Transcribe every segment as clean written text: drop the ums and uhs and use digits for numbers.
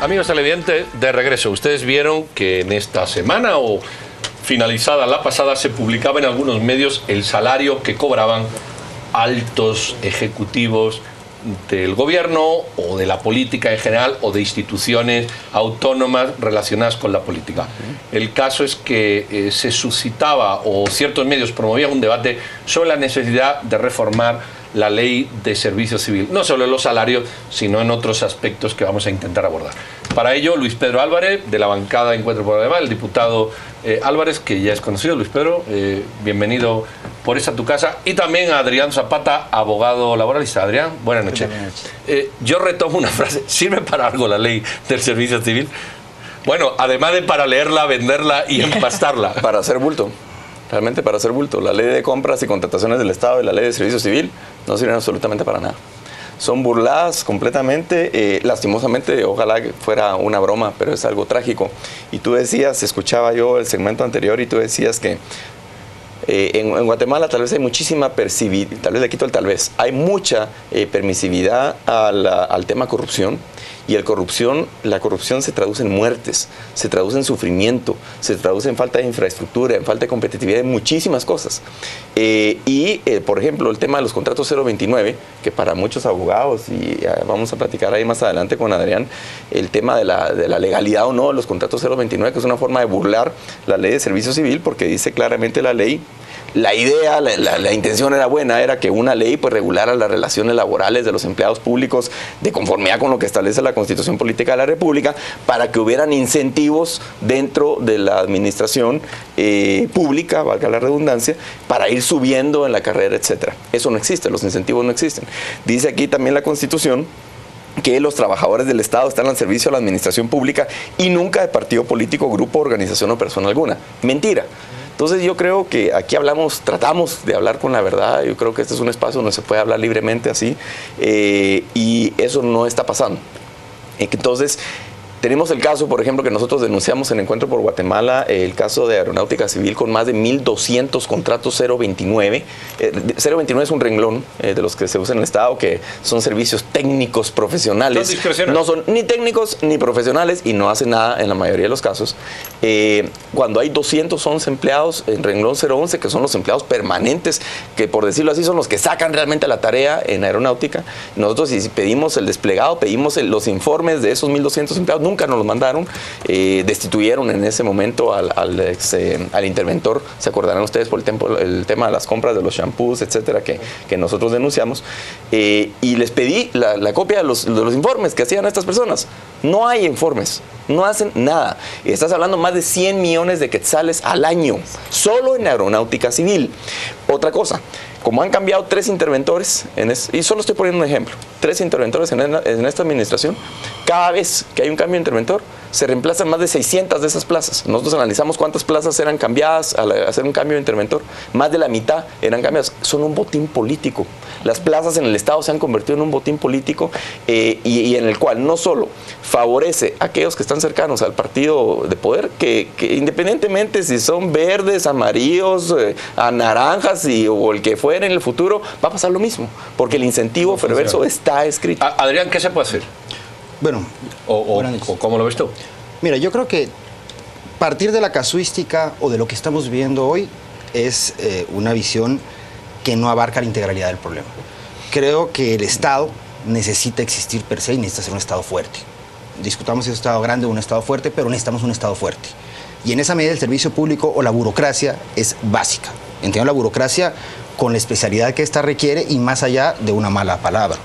Amigos televidentes, de regreso. Ustedes vieron que en esta semana o finalizada la pasada se publicaba en algunos medios el salario que cobraban altos ejecutivos del gobierno o de la política en general o de instituciones autónomas relacionadas con la política. El caso es que se suscitaba o ciertos medios promovían un debate sobre la necesidad de reformar la ley de servicio civil, no solo en los salarios, sino en otros aspectos que vamos a intentar abordar. Para ello, Luis Pedro Álvarez, de la bancada Encuentro por Guatemala, el diputado Álvarez, que ya es conocido. Luis Pedro, bienvenido por esta tu casa. Y también a Adrián Zapata, abogado laboralista. Adrián, buenas noches. Buenas noches. Yo retomo una frase. ¿Sirve para algo la ley del servicio civil? Bueno, además de para leerla, venderla y empastarla. Para hacer bulto. Realmente para hacer bulto. La ley de compras y contrataciones del Estado y la ley de servicio civil no sirven absolutamente para nada. Son burladas completamente, lastimosamente, ojalá que fuera una broma, pero es algo trágico. Y tú decías, escuchaba yo el segmento anterior y tú decías que en Guatemala tal vez hay muchísima permisividad, tal vez le quito el tal vez, hay mucha permisividad al tema corrupción. Y la corrupción se traduce en muertes, se traduce en sufrimiento, se traduce en falta de infraestructura, en falta de competitividad, en muchísimas cosas. Por ejemplo, el tema de los contratos 029, que para muchos abogados, y vamos a platicar ahí más adelante con Adrián, el tema de la legalidad o no de los contratos 029, que es una forma de burlar la ley de servicio civil, porque dice claramente la ley. La idea, la intención era buena, era que una ley pues regulara las relaciones laborales de los empleados públicos de conformidad con lo que establece la Constitución Política de la República, para que hubieran incentivos dentro de la administración pública, valga la redundancia, para ir subiendo en la carrera, etcétera. Eso no existe, los incentivos no existen. Dice aquí también la Constitución que los trabajadores del Estado están al servicio de la administración pública y nunca de partido político, grupo, organización o persona alguna. Mentira. Entonces yo creo que aquí tratamos de hablar con la verdad. Yo creo que este es un espacio donde se puede hablar libremente así, y eso no está pasando. Entonces tenemos el caso, por ejemplo, que nosotros denunciamos en Encuentro por Guatemala, el caso de Aeronáutica Civil con más de 1.200 contratos 029. 029 es un renglón de los que se usan en el Estado, que son servicios técnicos profesionales. No son ni técnicos ni profesionales y no hacen nada en la mayoría de los casos. Cuando hay 211 empleados en renglón 011, que son los empleados permanentes, que por decirlo así son los que sacan realmente la tarea en aeronáutica, nosotros si pedimos el desplegado, pedimos los informes de esos 1.200 empleados, nunca nos los mandaron. Destituyeron en ese momento al interventor, se acordarán ustedes, por el tema de las compras de los shampoos, etcétera, que nosotros denunciamos, y les pedí la copia de los informes que hacían estas personas. No hay informes, no hacen nada. Estás hablando más de 100 millones de quetzales al año, solo en aeronáutica civil. Otra cosa, como han cambiado 3 interventores, y solo estoy poniendo un ejemplo, 3 interventores en esta administración, cada vez que hay un cambio de interventor, se reemplazan más de 600 de esas plazas. Nosotros analizamos cuántas plazas eran cambiadas al hacer un cambio de interventor. Más de la mitad eran cambiadas. Son un botín político. Las plazas en el Estado se han convertido en un botín político, y en el cual no solo favorece a aquellos que están cercanos al partido de poder, que independientemente si son verdes, amarillos, a naranjas o el que fuera en el futuro, va a pasar lo mismo, porque el incentivo perverso está escrito. Adrián, ¿qué se puede hacer? Bueno, o ¿cómo lo ves tú? Mira, yo creo que partir de la casuística o de lo que estamos viendo hoy es una visión que no abarca la integralidad del problema. Creo que el Estado necesita existir per se y necesita ser un Estado fuerte. Discutamos si es un Estado grande o un Estado fuerte, pero necesitamos un Estado fuerte. Y en esa medida el servicio público o la burocracia es básica. Entiendo la burocracia con la especialidad que ésta requiere y más allá de una mala palabra.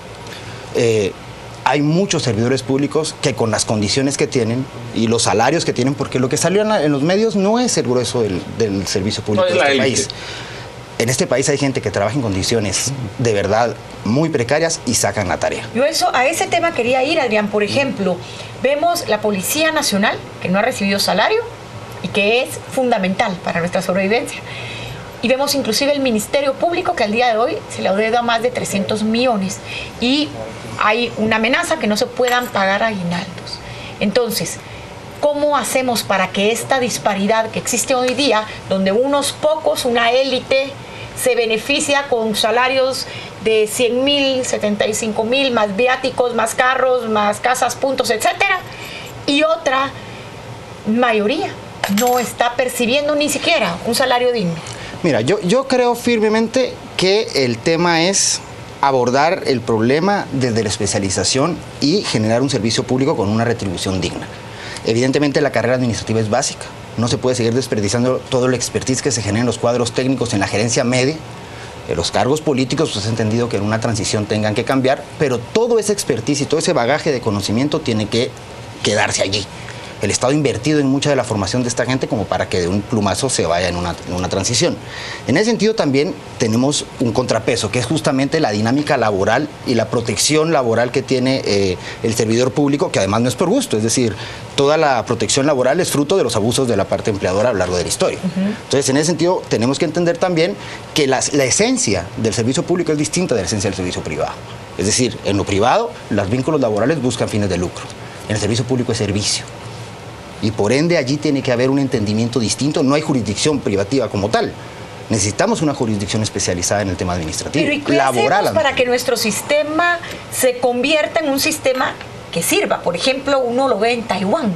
Hay muchos servidores públicos que con las condiciones que tienen y los salarios que tienen, porque lo que salió en los medios no es el grueso del servicio público de este país. En este país hay gente que trabaja en condiciones de verdad muy precarias y sacan la tarea. Yo a ese tema quería ir, Adrián. Por ejemplo, vemos la Policía Nacional, que no ha recibido salario y que es fundamental para nuestra sobrevivencia. Y vemos inclusive el Ministerio Público, que al día de hoy se le adeuda más de 300 millones. Y hay una amenaza que no se puedan pagar aguinaldos. Entonces, ¿cómo hacemos para que esta disparidad que existe hoy día, donde unos pocos, una élite, se beneficia con salarios de 100,000, 75,000, más viáticos, más carros, más casas, puntos, etcétera, y otra mayoría no está percibiendo ni siquiera un salario digno. Mira, yo creo firmemente que el tema es abordar el problema desde la especialización y generar un servicio público con una retribución digna. Evidentemente la carrera administrativa es básica, no se puede seguir desperdiciando todo el expertise que se genera en los cuadros técnicos en la gerencia media. Los cargos políticos, pues es entendido que en una transición tengan que cambiar, pero todo ese expertise y todo ese bagaje de conocimiento tiene que quedarse allí. El Estado ha invertido en mucha de la formación de esta gente como para que de un plumazo se vaya en una transición. En ese sentido también tenemos un contrapeso, que es justamente la dinámica laboral y la protección laboral que tiene el servidor público, que además no es por gusto, es decir, toda la protección laboral es fruto de los abusos de la parte empleadora a lo largo de la historia. Entonces, en ese sentido, tenemos que entender también que la esencia del servicio público es distinta de la esencia del servicio privado. Es decir, en lo privado, los vínculos laborales buscan fines de lucro. En el servicio público es servicio. Y por ende allí tiene que haber un entendimiento distinto. No hay jurisdicción privativa como tal. Necesitamos una jurisdicción especializada en el tema administrativo. Pero ¿y qué hacemos para que nuestro sistema se convierta en un sistema que sirva? Por ejemplo, uno lo ve en Taiwán,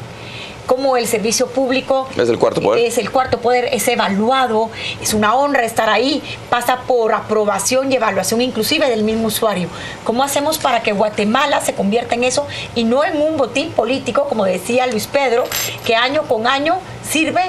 como el servicio público es el cuarto poder. Es el cuarto poder, es evaluado, es una honra estar ahí, pasa por aprobación y evaluación inclusive del mismo usuario. ¿Cómo hacemos para que Guatemala se convierta en eso y no en un botín político, como decía Luis Pedro, que año con año sirve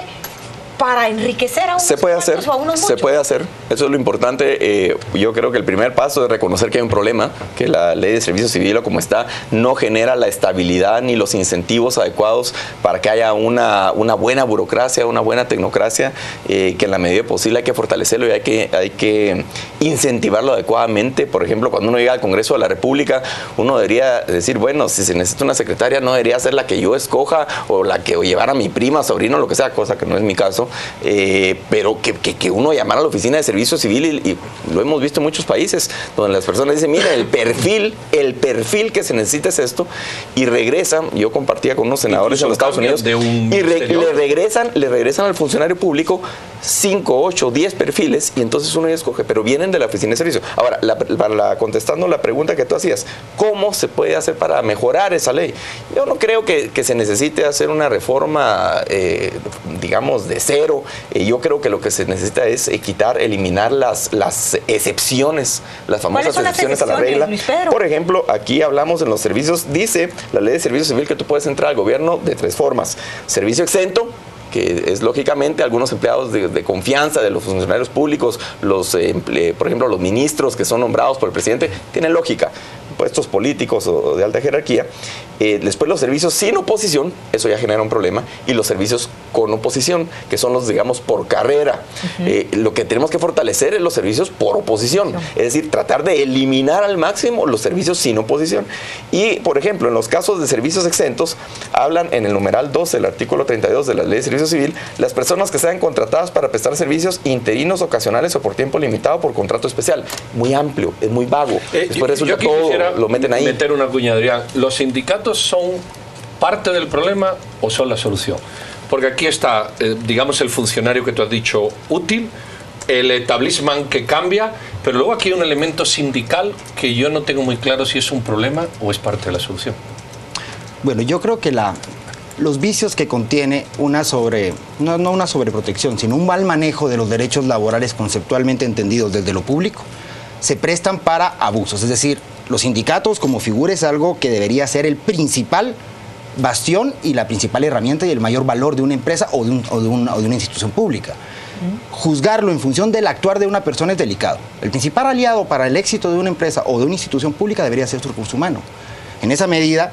para enriquecer a unos cuantos o a unos muchos? Se puede hacer, eso es lo importante. Yo creo que el primer paso es reconocer que hay un problema, que la ley de servicio civil o como está no genera la estabilidad ni los incentivos adecuados para que haya una buena burocracia, una buena tecnocracia, que en la medida posible hay que fortalecerlo y hay que incentivarlo adecuadamente. Por ejemplo, cuando uno llega al Congreso de la República, uno debería decir, bueno, si se necesita una secretaria, no debería ser la que yo escoja o la que llevara a mi prima, sobrino, lo que sea, cosa que no es mi caso. Pero que uno llamara a la oficina de servicio civil y lo hemos visto en muchos países donde las personas dicen, mira, el perfil que se necesita es esto, y regresan. Yo compartía con unos senadores en los Estados Unidos y le regresan al funcionario público 5, 8, 10 perfiles y entonces uno ya escoge, pero vienen de la oficina de servicio. Ahora, contestando la pregunta que tú hacías, ¿cómo se puede hacer para mejorar esa ley? Yo no creo que se necesite hacer una reforma, digamos, de cero. Yo creo que lo que se necesita es eliminar las excepciones, las famosas excepciones a la regla. Por ejemplo, aquí hablamos en los servicios, dice la ley de servicio civil que tú puedes entrar al gobierno de 3 formas. Servicio exento, que es lógicamente algunos empleados de confianza de los funcionarios públicos, por ejemplo, los ministros que son nombrados por el presidente, tienen lógica, puestos políticos o de alta jerarquía. Después los servicios sin oposición, eso ya genera un problema, y los servicios con oposición, que son los, digamos, por carrera. Lo que tenemos que fortalecer es los servicios por oposición, es decir, tratar de eliminar al máximo los servicios sin oposición. Y, por ejemplo, en los casos de servicios exentos, hablan en el numeral 12 del artículo 32 de la Ley de Servicio Civil, las personas que sean contratadas para prestar servicios interinos, ocasionales o por tiempo limitado por contrato especial. Muy amplio, es muy vago. Después resulta todo lo meten ahí. Meter una cuña, Adrián. ¿Los sindicatos son parte del problema o son la solución? Porque aquí está, digamos, el funcionario que tú has dicho útil, el establishment que cambia, pero luego aquí hay un elemento sindical que yo no tengo muy claro si es un problema o es parte de la solución. Bueno, yo creo que los vicios que contiene no una sobreprotección, sino un mal manejo de los derechos laborales conceptualmente entendidos desde lo público, se prestan para abusos. Es decir, los sindicatos como figura es algo que debería ser el principal bastión y la principal herramienta y el mayor valor de una empresa o de una institución pública. Juzgarlo en función del actuar de una persona es delicado. El principal aliado para el éxito de una empresa o de una institución pública debería ser su recurso humano. En esa medida,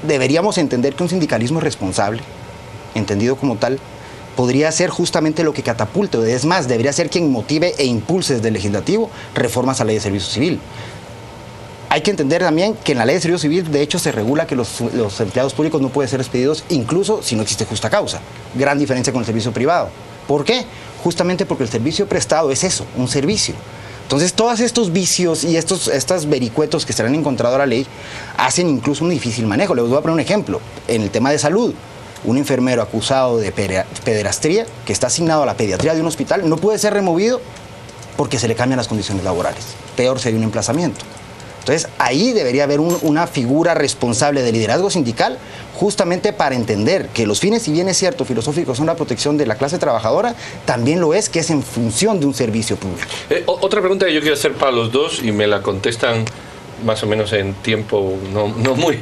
deberíamos entender que un sindicalismo responsable, entendido como tal, podría ser justamente lo que catapulte, es más, debería ser quien motive e impulse desde el legislativo reformas a la ley de servicio civil. Hay que entender también que en la ley de servicio civil, de hecho, se regula que los empleados públicos no pueden ser despedidos, incluso si no existe justa causa. Gran diferencia con el servicio privado. ¿Por qué? Justamente porque el servicio prestado es eso, un servicio. Entonces, todos estos vicios y estos vericuetos que se han encontrado a la ley hacen incluso un difícil manejo. Les voy a poner un ejemplo. En el tema de salud, un enfermero acusado de pederastría, que está asignado a la pediatría de un hospital, no puede ser removido porque se le cambian las condiciones laborales. Peor sería un emplazamiento. Entonces, ahí debería haber una figura responsable de liderazgo sindical, justamente para entender que los fines, si bien es cierto, filosóficos son la protección de la clase trabajadora, también lo es que es en función de un servicio público. Otra pregunta que yo quiero hacer para los dos, y me la contestan más o menos en tiempo no muy...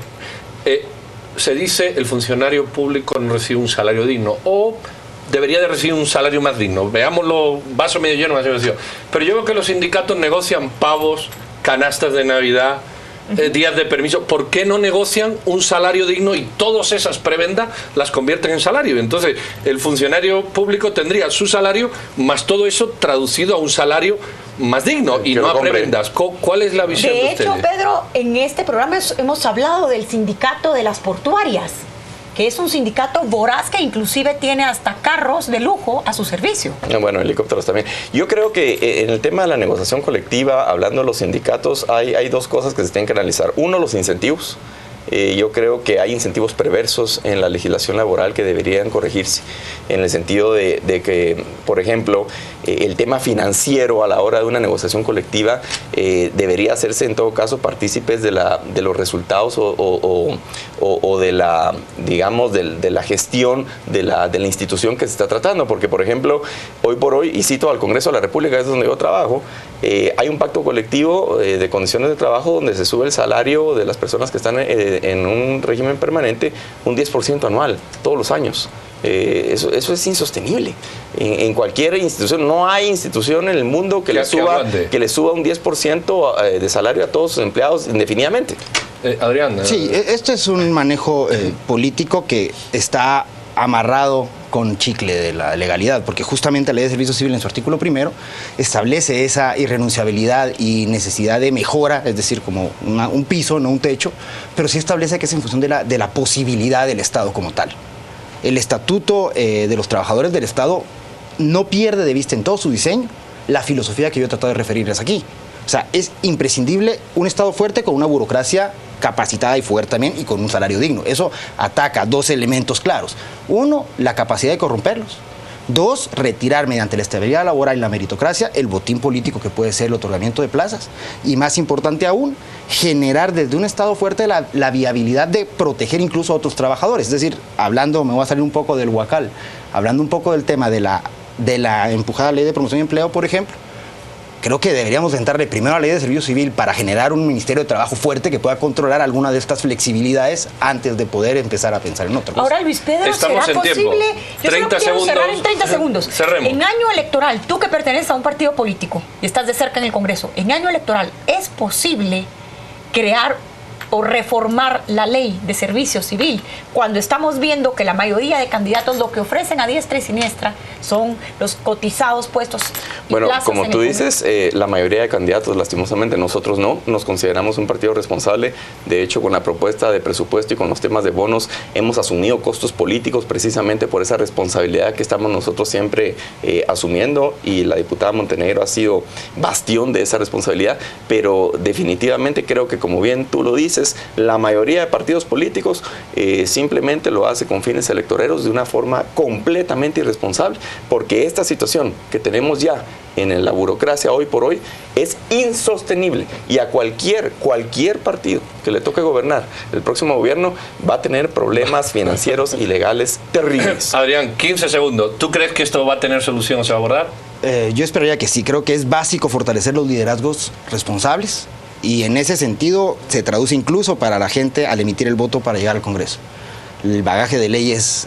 se dice el funcionario público no recibe un salario digno, o debería de recibir un salario más digno. Veámoslo, vaso medio lleno, vaso medio vacío. Pero yo veo que los sindicatos negocian pavos, canastas de Navidad, días de permiso. ¿Por qué no negocian un salario digno y todas esas prebendas las convierten en salario? Entonces, el funcionario público tendría su salario más todo eso traducido a un salario más digno y no a prebendas. ¿Cuál es la visión de ustedes? De hecho, Pedro, en este programa hemos hablado del sindicato de las portuarias, que es un sindicato voraz que inclusive tiene hasta carros de lujo a su servicio. Bueno, helicópteros también. Yo creo que en el tema de la negociación colectiva, hablando de los sindicatos, hay dos cosas que se tienen que analizar. Uno, los incentivos. Yo creo que hay incentivos perversos en la legislación laboral que deberían corregirse, en el sentido de que, por ejemplo, el tema financiero a la hora de una negociación colectiva debería hacerse en todo caso partícipes de los resultados o de la, digamos, de la gestión de la institución que se está tratando, porque, por ejemplo, hoy por hoy, y cito al Congreso de la República, que es donde yo trabajo, hay un pacto colectivo de condiciones de trabajo donde se sube el salario de las personas que están en un régimen permanente un 10% anual, todos los años. Eso es insostenible. En cualquier institución, no hay institución en el mundo que le suba un 10% de salario a todos sus empleados indefinidamente. Adrián. Sí, este es un manejo político que está amarrado con chicle de la legalidad, porque justamente la Ley de Servicio Civil en su artículo primero establece esa irrenunciabilidad y necesidad de mejora, es decir, como un piso, no un techo, pero sí establece que es en función de la posibilidad del Estado como tal. El Estatuto de los Trabajadores del Estado no pierde de vista en todo su diseño la filosofía que yo he tratado de referirles aquí. O sea, es imprescindible un Estado fuerte con una burocracia capacitada y fuerte también y con un salario digno. Eso ataca dos elementos claros. Uno, la capacidad de corromperlos. Dos, retirar mediante la estabilidad laboral y la meritocracia el botín político que puede ser el otorgamiento de plazas. Y más importante aún, generar desde un Estado fuerte la viabilidad de proteger incluso a otros trabajadores. Es decir, hablando, me voy a salir un poco del huacal, hablando un poco del tema de la empujada Ley de Promoción y Empleo, por ejemplo. Creo que deberíamos entrarle primero a la Ley de Servicio Civil para generar un Ministerio de Trabajo fuerte que pueda controlar alguna de estas flexibilidades antes de poder empezar a pensar en otra cosa. Ahora, Luis Pedro, estamos ¿será en posible? Tiempo. Yo 30 solo quiero segundos. cerrar en 30 segundos. Cerremos. En año electoral, tú que perteneces a un partido político y estás de cerca en el Congreso, en año electoral, ¿es posible crear o reformar la Ley de Servicio Civil cuando estamos viendo que la mayoría de candidatos lo que ofrecen a diestra y siniestra son los cotizados puestos y bueno, plazas como en tú el dices, la mayoría de candidatos, lastimosamente nosotros no, nos consideramos un partido responsable. De hecho, con la propuesta de presupuesto y con los temas de bonos hemos asumido costos políticos precisamente por esa responsabilidad que estamos nosotros siempre asumiendo, y la diputada Montenegro ha sido bastión de esa responsabilidad, pero definitivamente creo que, como bien tú lo dices, la mayoría de partidos políticos simplemente lo hace con fines electoreros de una forma completamente irresponsable, porque esta situación que tenemos ya en la burocracia hoy por hoy es insostenible, y a cualquier partido que le toque gobernar el próximo gobierno va a tener problemas financieros y legales terribles. Adrián, 15 segundos. ¿Tú crees que esto va a tener solución o se va a abordar? Yo esperaría que sí. Creo que es básico fortalecer los liderazgos responsables, y en ese sentido se traduce incluso para la gente al emitir el voto para llegar al Congreso. El bagaje de leyes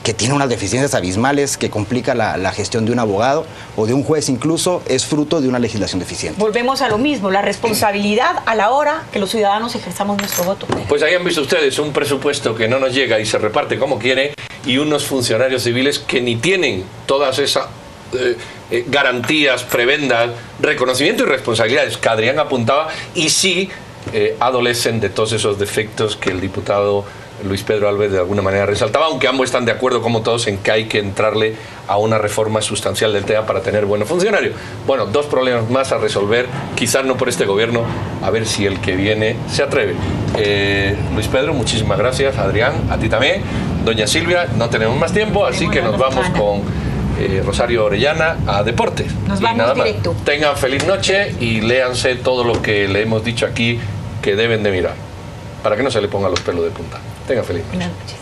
que tiene unas deficiencias abismales que complica la gestión de un abogado o de un juez incluso, es fruto de una legislación deficiente. Volvemos a lo mismo, la responsabilidad a la hora que los ciudadanos ejerzamos nuestro voto. Pues ahí han visto ustedes un presupuesto que no nos llega y se reparte como quiere, y unos funcionarios civiles que ni tienen todas esas garantías, prebendas, reconocimiento y responsabilidades que Adrián apuntaba, y sí adolecen de todos esos defectos que el diputado Luis Pedro Alves de alguna manera resaltaba, aunque ambos están de acuerdo como todos en que hay que entrarle a una reforma sustancial del tema para tener buenos funcionarios. Bueno, dos problemas más a resolver, quizás no por este gobierno, a ver si el que viene se atreve. Luis Pedro, muchísimas gracias. Adrián, a ti también. Doña Silvia, no tenemos más tiempo, así que nos vamos con Rosario Orellana a Deportes. Nos Y vamos nada más. directo. Tengan feliz noche y léanse todo lo que le hemos dicho aquí que deben de mirar, para que no se le pongan los pelos de punta. Tengan feliz noche. Buenas noches.